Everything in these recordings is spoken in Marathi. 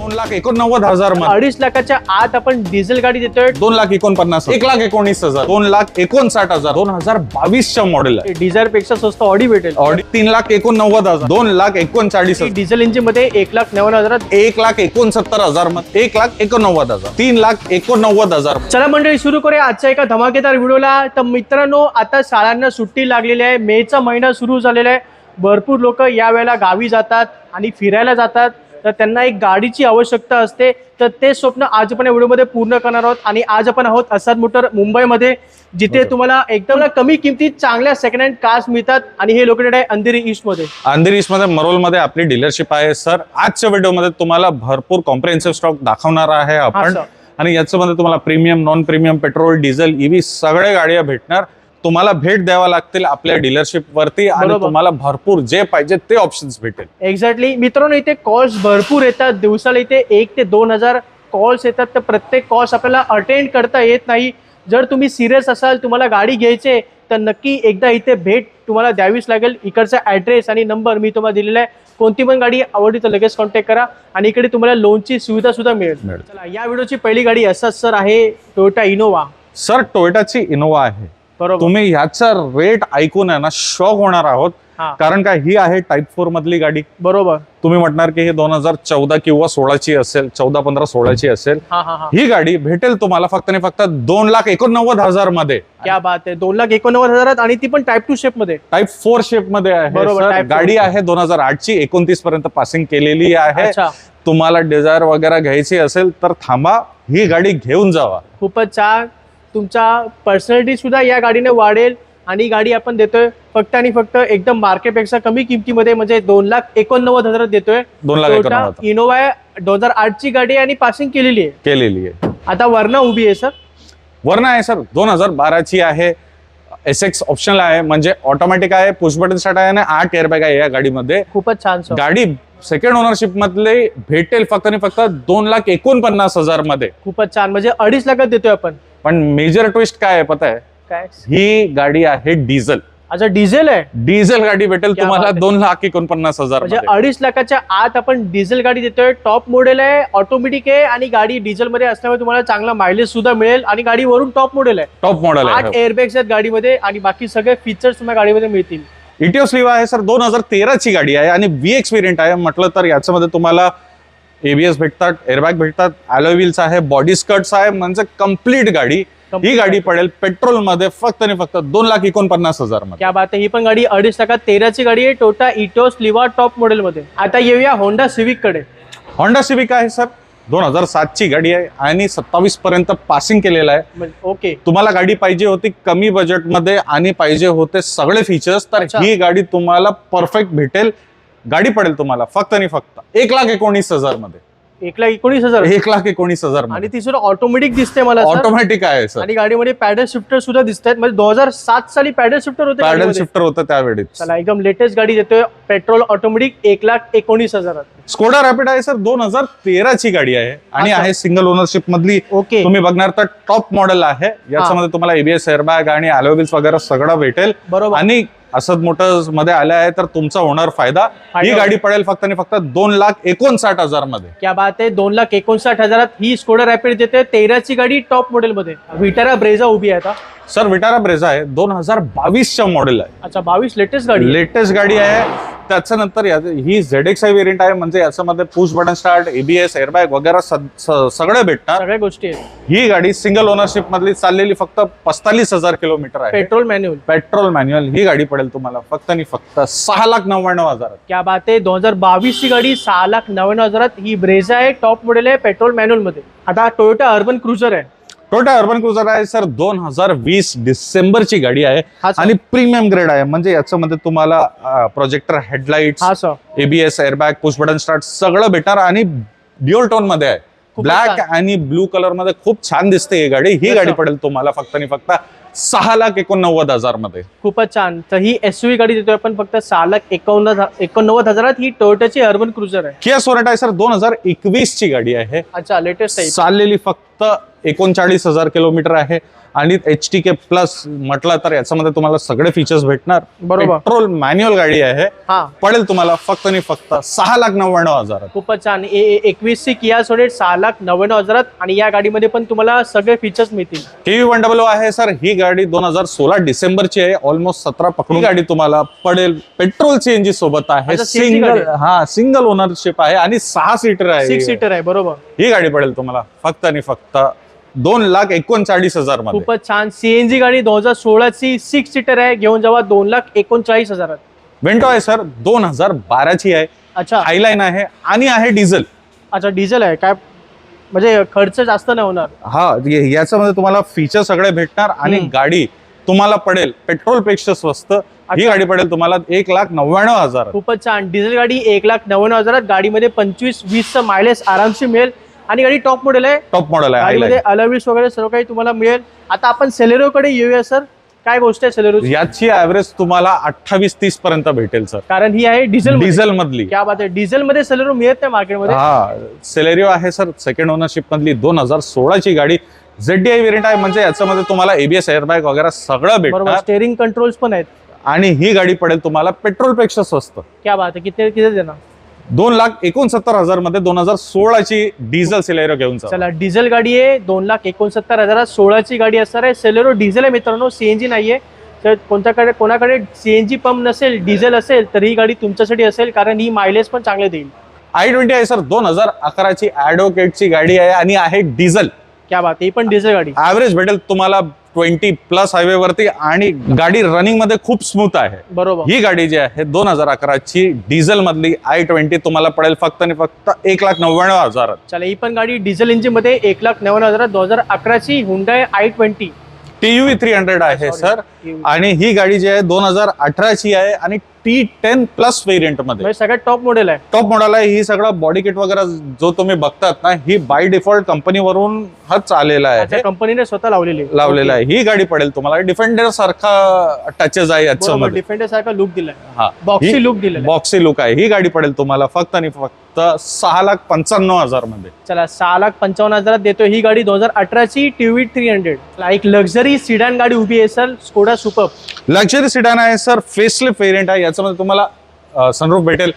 2,89,000 मध्ये 2.5 लाखाच्या आत आपण डिझेल गाडी देतोय. 2,49,000, 1,19,000, 2,59,000, 2022च्या मॉडेल आहे. डिझायर पेक्षा स्वस्त ऑडी भेटेल. ऑडी 3,89,000, 2,39,000, डिझेल इंजिन मध्ये 1,90,000, 1,69,000 मध्ये, 1,89,000, 3,89,000. चला मंडळी सुरू करूया आजच्या एका धमाकेदार व्हिडिओला. तर मित्रांनो, आता शाळांना सुट्टी लागलेली आहे, मेचा महिना सुरू झालेला आहे. भरपूर लोक या वेळेला गावी जातात आणि फिरायला जातात, तर त्यांना एक गाडीची आवश्यकता असते. तर ते स्वप्न आज आपण या व्हिडिओमध्ये पूर्ण करणार आहोत. आणि आज आपण आहोत आझाद मोटर मुंबईमध्ये, जिथे तुम्हाला एकदम कमी किमतीत चांगल्या सेकंड हँड कार्स मिळतात. आणि हे लोकेटेड आहे अंधेरी ईस्ट मध्ये. अंधेरी ईस्ट मध्ये मरोल मध्ये आपली डीलरशिप आहे. सर, आजच्या व्हिडिओमध्ये तुम्हाला भरपूर कॉम्प्रिहेन्सिव्ह स्टॉक दाखवणार आहे आपण. आणि याच्यामध्ये तुम्हाला premium, non premium, petrol, diesel, EV सगळ्या गाड्या भेटणार. तुम्हाला भेट द्यावा लागतील आपल्या डीलरशिप वरती आणि तुम्हाला भरपूर जे पाहिजे ते ऑप्शन्स भेटेल. एक्झॅक्टली मित्रांनो, इथे कॉल्स भरपूर येतात. दिवसाला इथे 1 ते 2,000 कॉल्स येतात. तर प्रत्येक कॉल्स आपल्याला अटेंड करता येत नाही. जर तुम्ही सिरियस असाल, तुम्हाला गाडी घ्यायची, तर नक्की एकदा इथे भेट तुम्हाला द्यावीच लागेल. इकडचा ऍड्रेस आणि नंबर मी तुम्हाला दिलेला आहे. कोणती पण गाडी आवडली तर लगेच कॉन्टॅक्ट करा. आणि इकडे तुम्हाला लोनची सुविधा सुद्धा मिळेल. चला, या व्हिडिओची पहिली गाडी असंच सर आहे टोयोटा इनोवा. सर, टोयोटाची इनोवा आहे. बरोबर. तुम्ही ह्याचा रेट ऐकून आहे ना शॉक होणार आहोत. कारण काय, ही आहे टाईप 4 मधली गाडी. बरोबर. तुम्ही म्हणणार की हे 2014 किंवा 16ची असेल, 14-15 16ची असेल. ही गाडी भेटेल तुम्हाला फक्त आणि फक्त 2,89,000 मध्ये. क्या बात आहे, 2,89,000 आणि ती पण टाईप 2 शेप मध्ये, टाईप 4 शेप मध्ये आहे. गाडी आहे 2008ची, 29 पर्यंत पासिंग केलेली आहे. तुम्हाला डिझायर वगैरे घ्यायची असेल तर थांबा, ही गाडी घेऊन जावा. खूपच छान. तुमचा पर्सनॅलिटी सुद्धा या गाडीने वाढेल. आणि गाडी आपण देतोय फक्त आणि फक्त एकदम मार्केटपेक्षा कमी किमतीमध्ये, म्हणजे 2,89,000 देतोय. 2,89,000 इनोवा 2008ची गाडी आणि पासिंग केलेली आहे. आता वरना उभी आहे सर. वरना आहे सर 2012ची आहे. SX ऑप्शनल आहे, म्हणजे ऑटोमॅटिक आहे, पुश बटन स्टार्ट आहे आणि 8 एअरबॅग आहे या गाडीमध्ये. खूपच छान. गाडी सेकंड ओनरशिप मधले भेटेल फक्त आणि फक्त 2,49,000 मध्ये. खूपच छान, म्हणजे 2.5 लाखात देतोय आपण. पण मेजर ट्विस्ट काय आहे पता आहे? काय? ही गाडी आहे डिझेल. अच्छा, डिझेल आहे. डिझेल गाडी भेटेल तुम्हाला 2,49,000 म्हणजे 2.5 लाखाच्या आत आपण डिझेल गाडी देतोय. टॉप मॉडेल आहे, ऑटोमॅटिक आहे आणि गाडी डिझेल मध्ये असल्यामुळे तुम्हाला चांगला मायलेज सुद्धा मिळेल. आणि गाडी वरून टॉप मॉडेल आहे. टॉप मॉडेल आहे. 8 एअरबॅग्स आहेत गाडीमध्ये आणि बाकी सगळे फीचर्स तुम्हाला गाडीमध्ये मिळतील. इटिओस लिवा आहे सर, 2013ची गाडी आहे आणि VX व्हेरियंट आहे. म्हटलं तर याच्यामध्ये तुम्हाला ABS भेटतात, एअरबॅग भेटतात, अलॉय व्हील्स आहे, बॉडी स्कर्ट्स आहे, म्हणजे कम्प्लीट गाडी. ही गाडी पडेल पेट्रोल मध्ये फक्त आणि फक्त 2,49,000 मध्ये. क्या बात आहे, ही पण गाडी 2.5 लाखात 13ची गाडी आहे. टोयोटा इटिओस लिवा टॉप मॉडेल मध्ये. आता येऊया होंडा सिविक कडे. होंडा सिविक आहे सर, 2007ची गाडी आहे आणि 27 पर्यंत पासिंग केलेलं आहे. ओके. तुम्हाला गाडी पाहिजे होती कमी बजेट मध्ये आणि पाहिजे होते सगळे फीचर्स, तर ही गाडी तुम्हाला परफेक्ट भेटेल. गाडी पडेल तुम्हाला फक्त आणि फक्त 1,19,000 मध्ये. 1,19,000. 1,19,000 आणि ती सुद्धा ऑटोमॅटिक दिसते मला. ऑटोमॅटिक आहे सर. आणि गाडीमध्ये पॅडल शिफ्टर सुद्धा दिसतात. म्हणजे 2007 साली पॅडल शिफ्टर होते. पॅडल शिफ्टर होतं त्यावेळी. चला, एकदम लेटेस्ट गाडी देतोय. Petrol automatic 1,19,000. स्कोडा रॅपिड आहे सर, 2013ची गाडी आहे आणि आहे सिंगल ओनरशिप मधली. ओके. तुम्ही बघणार तर टॉप मॉडेल आहे. याच्यामध्ये तुम्हाला ABS एअरबॅग आणि अलॉय व्हील्स वगैरे सगळं भेटेल. बरोबर. आणि असद मोटर्स मध्ये आले आहे तर तुमचा होणार फायदा. ही गाडी पडेल फक्त आणि फक्त 2,59,000 मध्ये. क्या बात आहे, 2,59,000 ही स्कोडा रॅपिड देते. 13ची गाडी टॉप मॉडेल मध्ये. विटारा ब्रेझा उभी आहे आता. सर, विटारा ब्रेझा आहे, 2022च्या मॉडेल आहे. अच्छा, 22 लेटेस्ट गाडी. लेटेस्ट गाडी आहे. त्याच्यानंतर ही ZXi व्हेरियंट आहे, म्हणजे याच्यामध्ये push button start, ABS airbag वगैरे सगळे भेटतात, सगळ्या गोष्टी आहेत. ही गाडी सिंगल ओनरशिप मधली चाललेली फक्त 45,000 किलोमीटर आहे. Petrol manual. ही गाडी पडेल तुम्हाला फक्त आणि फक्त 6,99,000. क्या बात आहे, 2022 ची गाडी 6,99,000. ही ब्रेझा आहे, टॉप मॉडेल आहे, पेट्रोल मॅन्युअल मध्ये. आता टोयोटा अर्बन क्रुझर आहे. टोयोटा अर्बन क्रुझर आहे सर, 2020 डिसेंबरची गाडी आहे आणि प्रीमियम ग्रेड आहे. म्हणजे याच्यामध्ये तुम्हाला projector headlights, ABS airbag, push button start सगळं भेटणार आणि ड्युअल टोन मध्ये आहे. ब्लॅक आणि ब्लू कलर मध्ये खूप छान दिसते ही गाडी. ही गाडी पडेल तुम्हाला फक्त आणि फक्त 6,89,000 मध्ये. खूपच छान. तर ही SUV गाडी देतोय आपण फक्त 6,89,000. ही टोयोटाची अर्बन क्रुझर आहे. किया सोनेट आहे सर, 2021 ची गाडी आहे. अच्छा, लेटेस्ट आहे. चाललेली फक्त 39,000 किलोमीटर आहे आणि HTK प्लस म्हटलं तर याच्यामध्ये तुम्हाला सगळे फीचर्स भेटणार. बरोबर. पेट्रोल मॅन्युअल गाडी आहे. पडेल तुम्हाला फक्त आणि फक्त 6,99,000. खूपच छान. 21ची किया सोनेट 6,99,000 आणि या गाडीमध्ये पण तुम्हाला सगळे फीचर्स मिळतील. KV100 आहे सर. ही गाडी 2016 डिसेंबरची आहे. ऑलमोस्ट 17 पकडून गाडी तुम्हाला पडेल. पेट्रोल CNG सोबत आहे. सिंगल ओनरशिप आहे आणि 6 सीटर आहे. 6 सीटर आहे. बरोबर. ही गाडी पडेल तुम्हाला फक्त आणि फक्त 2,39,000 मध्ये. खूपच छान. CNG गाडी 2016ची 6 सीटर आहे. घेऊन जावा 2,39,000. वेंटो आहे सर. 2012ची आहे. अच्छा. हायलाईन आहे आणि आहे डिझेल. अच्छा, डिझेल आहे. काय म्हणजे खर्च जास्त नाही होणार. हा, याच्यामध्ये तुम्हाला फीचर सगळे भेटणार आणि गाडी तुम्हाला पडेल पेट्रोल पेक्षा स्वस्त. ही गाडी पडेल तुम्हाला 1,99,000. खूपच छान. डिझेल गाडी 1,99,000. गाडीमध्ये 25-20 मायलेज आरामशी मिळेल आणि गाडी टॉप मॉडेल आहे. टॉप मॉडेल आहे. गाडीमध्ये अलॉयव्हील्स वगैरे सर्व काही तुम्हाला मिळेल. आता आपण सेलेरो कडे येऊया सर. काय गोष्ट आहे सेलेरो? याची ऍव्हरेज तुम्हाला 28-30 पर्यंत भेटेल सर. कारण ही आहे डिझेल मधली. क्या बात आहे. डिझेल मध्ये सेलेरो मिळत नाही मार्केटमध्ये. हा, सेलेरिओ आहे सर. सेकंड ओनरशिप मधली 2016ची गाडी. ZDI व्हेरियंट आहे. म्हणजे याच्यामध्ये तुम्हाला ABS एअरबॅग वगैरे सगळं भेटणार. स्टेअरिंग कंट्रोल्स पण आहेत. आणि ही गाडी पडेल तुम्हाला पेट्रोल पेक्षा स्वस्त. क्या बात आहे. किती देणार? 2,69,000 मध्ये 2016ची डिझेल सेलेरिओ घेऊन जा. चला, डिझेल गाडी आहे. 2,69,000 16ची गाडी असणार आहे. सेलेरो डिझेल आहे मित्रांनो, CNG नाहीये. तर कोणाकडे CNG पंप नसेल, डिझेल असेल तर ही गाडी तुमच्यासाठी असेल, कारण ही मायलेज पण चांगले देईल. i20 आहे सर. 2011ची ॲडव्होकेटची गाडी आहे आणि आहे डिझेल. क्या बात. ही पण डिझेल गाडी. ऍव्हरेज भेटेल तुम्हाला 20+ हायवे वरती आणि गाडी रनिंग मध्ये खूप स्मूथ आहे. बरोबर. ही गाडी जी आहे 2011ची डिझेल मधली i20 तुम्हाला पडेल फक्त आणि फक्त 1,99,000. चला, ही पण गाडी डिझेल इंजिन मध्ये 1,99,000. 2011ची हुंडाई i20 TUV 300 आहे सर. आणि ही गाडी जी आहे 2018ची आहे आणि T10+ व्हेरियंट मध्ये सगळ्यात टॉप मॉडेल आहे. टॉप मॉडेल आहे. ही सगळं बॉडी किट वगैरे जो तुम्ही बघतात ना, ही बाय डिफॉल्ट कंपनीवरून हाच आलेला आहे. कंपनीने स्वतः लावलेला आहे. ही गाडी पडेल तुम्हाला डिफेंडर सारखा टचेस आहे याच्यामध्ये. डिफेंडर सारखा लुक दिलाय. हा, बॉक्सी लुक दिलाय. बॉक्सी लुक आहे. ही गाडी पडेल तुम्हाला फक्त आणि फक्त 6,95,000 मध्ये. चला, 6,55,000 देतो ही गाडी. 2018ची TUV 300. एक लक्झरी सिडॅन गाडी उभी आहे sir. Skoda super luxury sedan आहे सर. फेसलिफ्ट व्हेरियंट आहे. याच्यामध्ये तुम्हाला सनरूफ भेटेल.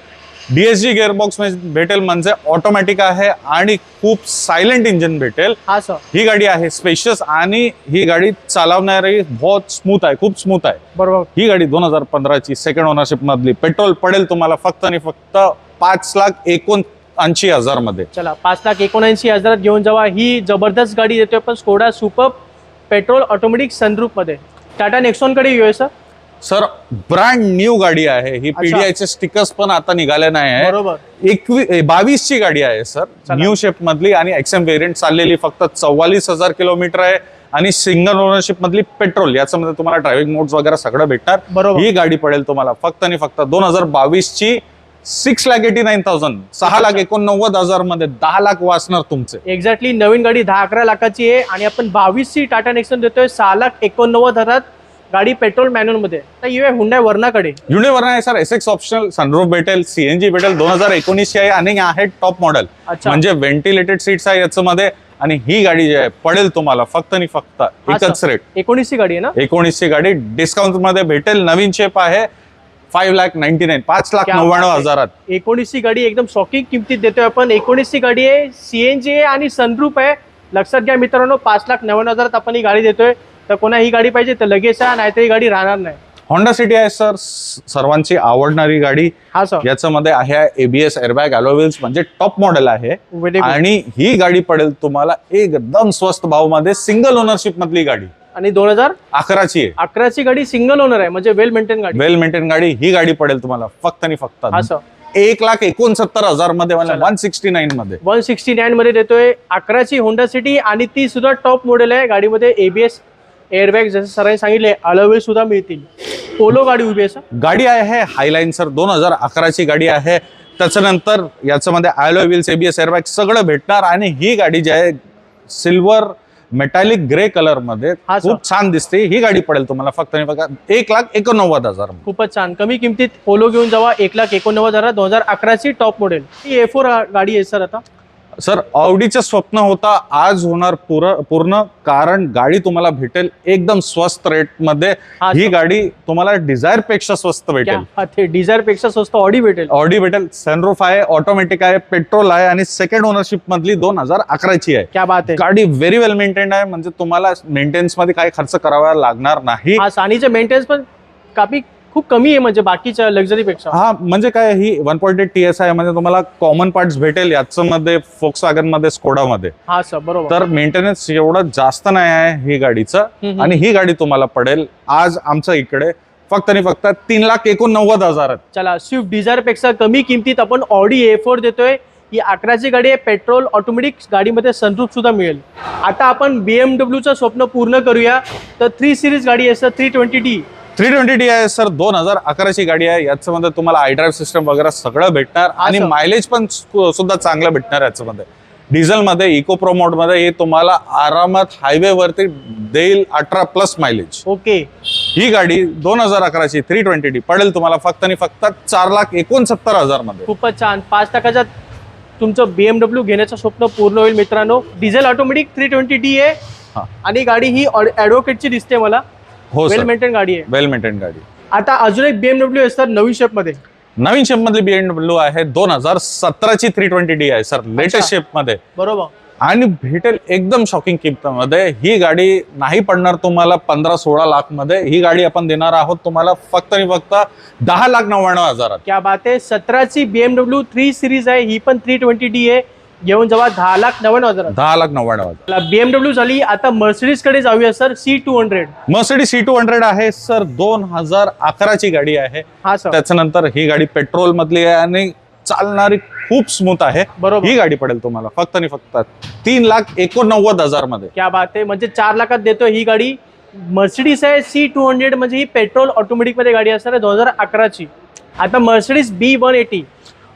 DSG गिअरबॉक्स भेटेल. म्हणजे ऑटोमॅटिक आहे आणि खूप सायलेंट इंजिन भेटेल. हा सर. ही गाडी आहे स्पेशियस आणि ही गाडी चालवणारी बहुत स्मूथ आहे. खूप स्मूथ आहे. बरोबर. ही गाडी 2015ची सेकंड ओनरशिप मधली. पेट्रोल पडेल तुम्हाला फक्त आणि फक्त 5,79,000 मध्ये. चला, 5,79,000 घेऊन जावा. ही जबरदस्त गाडी देतोय पण Skoda super petrol automatic sunroof मध्ये. टाटा नेक्सॉन कडे येऊया सर. सर, ब्रँड न्यू गाडी आहे ही. PDIचे स्टिकर्स पण आता निघाले नाही आहे. बरोबर. 22ची गाडी आहे सर. न्यू शेप मधली आणि XM व्हेरियंट चाललेली. फक्त 44,000 किलोमीटर आहे आणि सिंगल ओनरशिप मधली पेट्रोल. याच्यामध्ये तुम्हाला ड्रायव्हिंग मोड्स वगैरे सगळं भेटणार. ही गाडी पडेल तुम्हाला फक्त आणि फक्त 2022ची 6,89,000. 6,89,000 मध्ये 10 लाख वाचणार तुमचे. एक्झॅक्टली. नवीन गाडी 10-11 लाखाची आहे आणि आपण 22ची टाटा नेक्सॉन देतोय 6,89,000. गाडी पेट्रोल मॅन्युअल मध्ये. येऊया हुंडाई वर्नाकडे. हुंडाई वर्ना आहे सर. SX ऑप्शनल सनरूफ भेटेल. CNG भेटेल. 2019ची आहे आणि आहे टॉप मॉडेल. म्हणजे व्हेंटिलेटेड सीट्स आहे याच्यामध्ये. आणि ही गाडी जी आहे पडेल तुम्हाला फक्त आणि फक्त एकच रेट. 19ची गाडी आहे ना. 19ची गाडी डिस्काउंट मध्ये भेटेल. नवीन शेप आहे. 5,99,000 5,99,000. 19ची गाडी एकदम शॉकिंग किमतीत देतोय आपण. 19ची गाडी आहे. CNG आहे आणि सनरूफ आहे. लक्षात घ्या मित्रांनो, 5,99,000 आपण ही गाडी देतोय. तर कोणा ही गाडी पाहिजे तर लगेच नाहीतर ही गाडी राहणार नाही. होंडा सिटी आहे सर. सर्वांची आवडणारी गाडी. हा सर. याच्यामध्ये आहे ABS एअरबॅग अलॉय व्हील्स. म्हणजे टॉप मॉडेल आहे. आणि ही गाडी पडेल तुम्हाला एकदम स्वस्त भावामध्ये. सिंगल ओनरशिप मधली गाडी आणि 2011ची आहे. 11ची गाडी सिंगल ओनर आहे. म्हणजे वेल मेंटेन गाडी. वेल मेंटेन गाडी. ही गाडी पडेल तुम्हाला फक्त आणि फक्त 1,69,000 मध्ये. 169 मध्ये. 169 मध्ये देतोय. 11ची होंडा सिटी आणि ती सुद्धा टॉप मॉडेल आहे. गाडीमध्ये ABS एअरबॅग जसं सरांनी सांगितले अलॉय सुद्धा मिळतील. पोलो गाडी उभी आहे सर. गाडी आहे हायलाईन सर. 2011ची गाडी आहे. त्याच्यानंतर याच्यामध्ये अलॉय व्हील्स ABS एअरबॅग सगळं भेटणार. आणि ही गाडी जी आहे सिल्वर मेटॅलिक ग्रे कलर मध्ये खूप छान दिसते. ही गाडी पडेल तुम्हाला फक्त आणि फक्त 1,89,000. खूपच छान. कमी किमतीत पोलो घेऊन जावा. 1,89,000. 2011ची टॉप मॉडेल. ही A4 गाडी आहे सर. आता सर ऑडीचं स्वप्न होता, आज होणार पूर्ण, कारण गाडी तुम्हाला भेटेल एकदम स्वस्त रेट मध्ये. ही गाडी तुम्हाला डिझायर पेक्षा स्वस्त भेटेल. डिझायर पेक्षा स्वस्त ऑडी भेटेल. सनरूफ आहे, ऑटोमॅटिक आहे, पेट्रोल आहे आणि सेकंड ओनरशिप मधली 2011ची आहे. क्या बात आहे. गाडी व्हेरी वेल मेंटेन्ड आहे, म्हणजे तुम्हाला मेंटेनन्स मध्ये काही खर्च करावा लागणार नाही. सानीचे मेंटेनन्स पण काफी खूप कमी आहे, म्हणजे बाकीच्या लक्झरी पेक्षा. हा, म्हणजे काय, ही 1.8 TSI आहे, म्हणजे तुम्हाला कॉमन पार्ट्स भेटेल याच्यामध्ये, फोक्सवॅगन मध्ये, स्कोडा मध्ये. हा सर, बरोबर. तर मेंटेनन्स एवढं जास्त नाही आहे ही गाडीचं. आणि ही गाडी तुम्हाला पडेल आज आमच्या इकडे फक्त आणि फक्त 3,89,000. चला, स्विफ्ट डिझायर पेक्षा कमी किमतीत आपण ऑडी A4 देतोय. ही 11ची गाडी आहे, पेट्रोल ऑटोमॅटिक. गाडीमध्ये सनरूफ सुद्धा मिळेल. आता आपण BMW चं स्वप्न पूर्ण करूया. तर 3 सिरीज गाडी आहे सर, 320D. 320D आहे सर, 2011ची गाडी आहे. याच्यामध्ये तुम्हाला iDrive सिस्टम वगैरे सगळं भेटणार आणि मायलेज पण सुद्धा चांगलं भेटणार. याच्यामध्ये डिझेल मध्ये, इको प्रो मोड मध्ये हे तुम्हाला आरामात हायवे वरती देईल 18+ मायलेज. ओके. ही गाडी 2011ची 320D पडेल तुम्हाला फक्त आणि फक्त 4,69,000 मध्ये. खूपच छान. 5% तुमचं BMW घेण्याचं स्वप्न पूर्ण होईल मित्रांनो. डिझेल ऑटोमॅटिक 320D आहे आणि गाडी ही ॲडव्होकेटची दिसते मला. हो, वेल मेंटेन गाडी आहे. वेल मेंटेन गाडी. आता अजून एक BMW आहे सर, नवीन शेप मध्ये. नवीन शेप मधली BMW आहे, 2017ची 320D आहे सर, लेटेस्ट शेप मध्ये. बरोबर. आणि भेटेल एकदम शॉकिंग किंमतीमध्ये. ही गाडी नाही पडणार तुम्हाला 15-16 लाख मध्ये. ही गाडी आपण देणार आहोत तुम्हाला फक्त आणि फक्त 10,99,000. क्या बात आहे. 17ची BMW 3 सिरीज आहे, ही पण 320D आहे. घेऊन जेव्हा 10,99,000. 10,99,000. BMW झाली. आता मर्सिडीज कडे जाऊया सर, C200. मर्सिडीज C200 आहे सर, 2011ची गाडी आहे. हा सर. त्याच्यानंतर ही गाडी पेट्रोल मधली आहे आणि चालणारी खूप स्मूथ आहे. बरोबर. ही गाडी पडेल तुम्हाला फक्त आणि फक्त 3,89,000 मध्ये. क्या बात आहे. म्हणजे 4 लाखात देतोय ही गाडी. मर्सिडीज आहे C200, म्हणजे ही पेट्रोल ऑटोमॅटिक मध्ये गाडी असणार आहे, 2011ची. आता मर्सिडीज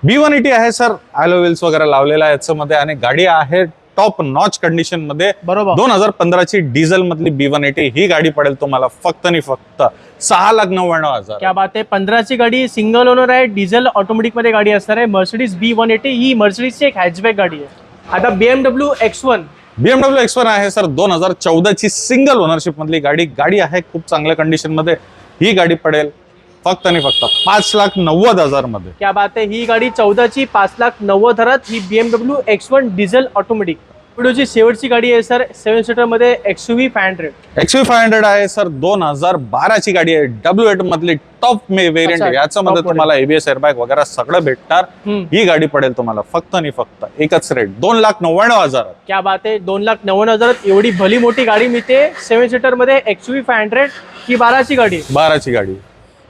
B180 आहे सर, ॲलो व्हील्स वगैरे लावलेला आहे याच्यामध्ये आणि गाडी आहे टॉप नॉच कंडिशन मध्ये. बरोबर. 2015ची डिझेल मधली B180 ही गाडी पडेल तुम्हाला फक्त आणि फक्त 6,99,000. क्या बात आहे. 15ची गाडी, सिंगल ओनर आहे, डिझेल ऑटोमॅटिक मध्ये गाडी असणार आहे. मर्सिडीज B180 ही मर्सिडीजची एक हॅचबॅक गाडी आहे. आता BMW X1 आहे सर, 2014ची सिंगल ओनरशिप मधली गाडी आहे, खूप चांगल्या कंडिशन मध्ये. ही गाडी पडेल फक्त आणि फक्त 5,90,000 मध्ये. क्या बात आहे. ही गाडी 14ची 5,90,000. ही BMW X1 डिझेल ऑटोमॅटिक. व्हिडिओची शेवटची गाडी आहे सर, 7 सीटर मध्ये XUV 500 आहे सर, 2012ची गाडी आहे, W8 मधली टॉप व्हेरियंट. याच्यामध्ये तुम्हाला ABS एअरबॅग वगैरे सगळं भेटणार. ही गाडी पडेल तुम्हाला फक्त आणि फक्त एकच रेट, 2,99,000. क्या बात आहे. 2,99,000 एवढी भली मोठी गाडी मिळते 7 सीटर मध्ये XUV 500. ही 12ची गाडी.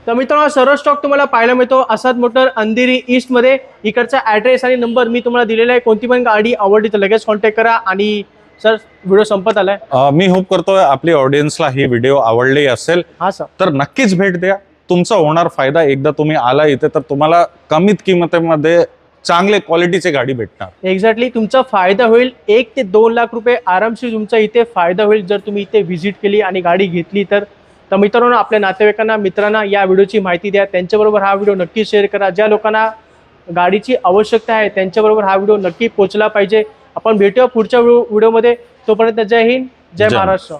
तर मित्रांनो, सर्व स्टॉक तुम्हाला पाहायला मिळतो आसाद मोटर, अंधेरी ईस्ट मध्ये. इकडचा ऍड्रेस आणि नंबर मी तुम्हाला दिलेला आहे. कोणती पण गाडी आवडली तर लगेच कॉन्टॅक्ट करा. आणि सर, व्हिडिओ संपत आलाय. मी होप करतोय आपली ऑडियन्सला ही व्हिडिओ आवडली असेल. हा सर. तर नक्कीच भेट द्या, तुमचा होणार फायदा. एकदा तुम्ही आला इथे तर तुम्हाला कमीत किमतीमध्ये चांगले क्वालिटीचे गाडी भेटणार. एक्झॅक्टली, तुमचा फायदा होईल. 1 ते 2 लाख रुपये आरामशीर तुमचा इथे फायदा होईल जर तुम्ही इथे व्हिजिट केली आणि गाडी घेतली तर. मित्रांनो, आपल्या नातेवाईकांना, मित्रांना या व्हिडिओची माहिती द्या. त्यांच्याबरोबर हा व्हिडिओ नक्की शेअर करा. ज्या लोकांना गाडीची आवश्यकता आहे त्यांच्याबरोबर हा व्हिडिओ नक्की पोहोचला पाहिजे. आपण भेटूया पुढच्या व्हिडिओमध्ये. तोपर्यंत जय हिंद, जय महाराष्ट्र.